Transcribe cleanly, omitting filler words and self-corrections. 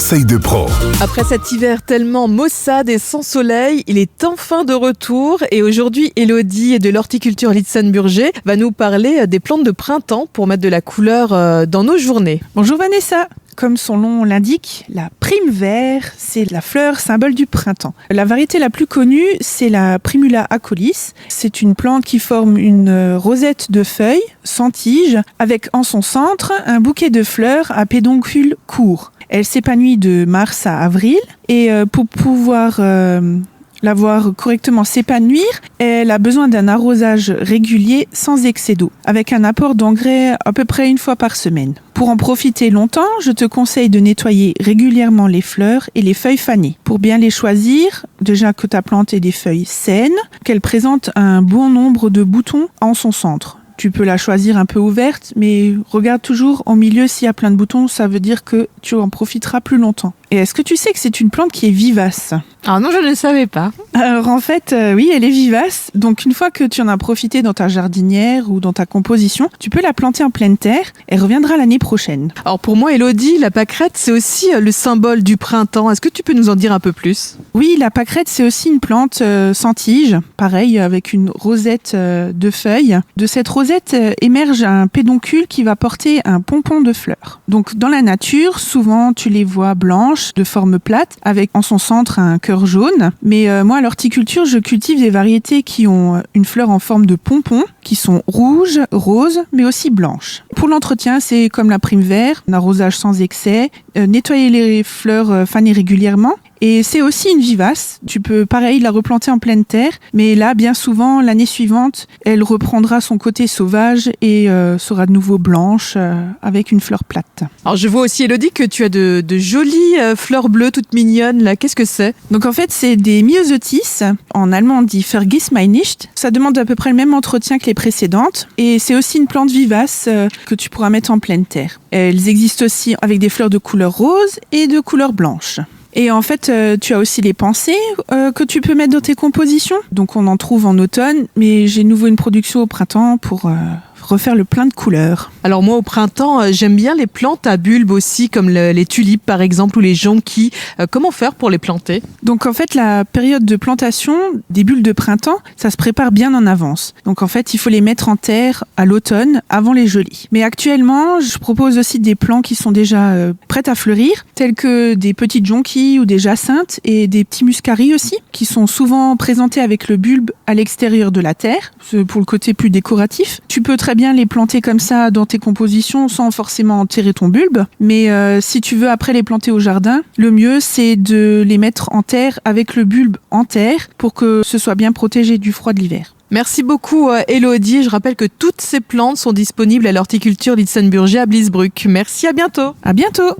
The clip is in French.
conseils de pro. Après cet hiver tellement maussade et sans soleil, il est enfin de retour. Et aujourd'hui, Elodie de l'horticulture Litsen-Burger va nous parler des plantes de printemps pour mettre de la couleur dans nos journées. Bonjour Vanessa. Comme son nom l'indique, la prime vert, c'est la fleur symbole du printemps. La variété la plus connue, c'est la Primula acolis. C'est une plante qui forme une rosette de feuilles sans tige, avec en son centre un bouquet de fleurs à pédoncule court. Elle s'épanouit de mars à avril et pour pouvoir la voir correctement s'épanouir, elle a besoin d'un arrosage régulier sans excès d'eau, avec un apport d'engrais à peu près une fois par semaine. Pour en profiter longtemps, je te conseille de nettoyer régulièrement les fleurs et les feuilles fanées. Pour bien les choisir, déjà que ta plante ait des feuilles saines, qu'elle présente un bon nombre de boutons en son centre. Tu peux la choisir un peu ouverte, mais regarde toujours au milieu s'il y a plein de boutons, ça veut dire que tu en profiteras plus longtemps. Et est-ce que tu sais que c'est une plante qui est vivace ? Ah non, je ne le savais pas. Alors en fait, oui, elle est vivace. Donc une fois que tu en as profité dans ta jardinière ou dans ta composition, tu peux la planter en pleine terre. Elle reviendra l'année prochaine. Alors pour moi, Elodie, la pâquerette, c'est aussi le symbole du printemps. Est-ce que tu peux nous en dire un peu plus ? Oui, la pâquerette, c'est aussi une plante sans tige, pareil, avec une rosette de feuilles. De cette rosette émerge un pédoncule qui va porter un pompon de fleurs. Donc dans la nature, souvent tu les vois blanches, de forme plate, avec en son centre un cœur jaune. Mais moi, à l'horticulture, je cultive des variétés qui ont une fleur en forme de pompon, qui sont rouges, roses, mais aussi blanches. Pour l'entretien, c'est comme la prime vert, un arrosage sans excès, nettoyer les fleurs fanées régulièrement. Et c'est aussi une vivace. Tu peux, pareil, la replanter en pleine terre. Mais là, bien souvent, l'année suivante, elle reprendra son côté sauvage et sera de nouveau blanche avec une fleur plate. Alors, je vois aussi, Elodie, que tu as de jolies fleurs bleues toutes mignonnes. Là, qu'est-ce que c'est ? Donc, en fait, c'est des Myosotis. En allemand, on dit Vergissmeinnicht. Ça demande à peu près le même entretien que les précédentes. Et c'est aussi une plante vivace que tu pourras mettre en pleine terre. Elles existent aussi avec des fleurs de couleur rose et de couleur blanche. Et en fait, tu as aussi les pensées que tu peux mettre dans tes compositions. Donc on en trouve en automne, mais j'ai de nouveau une production au printemps pour refaire le plein de couleurs. Alors moi, au printemps, j'aime bien les plantes à bulbes aussi, comme les tulipes par exemple, ou les jonquilles. Comment faire pour les planter ? Donc en fait, la période de plantation des bulbes de printemps, ça se prépare bien en avance. Donc en fait, il faut les mettre en terre à l'automne, avant les gelis. Mais actuellement, je propose aussi des plants qui sont déjà prêts à fleurir, tels que des petites jonquilles ou des jacinthes et des petits muscaris aussi, qui sont souvent présentés avec le bulbe à l'extérieur de la terre, pour le côté plus décoratif. Tu peux très bien les planter comme ça dans tes compositions sans forcément enterrer ton bulbe. Mais si tu veux après les planter au jardin, le mieux c'est de les mettre en terre avec le bulbe en terre pour que ce soit bien protégé du froid de l'hiver. Merci beaucoup Elodie. Je rappelle que toutes ces plantes sont disponibles à l'horticulture Litsen-Burger à Bliesbruck. Merci, à bientôt. À bientôt.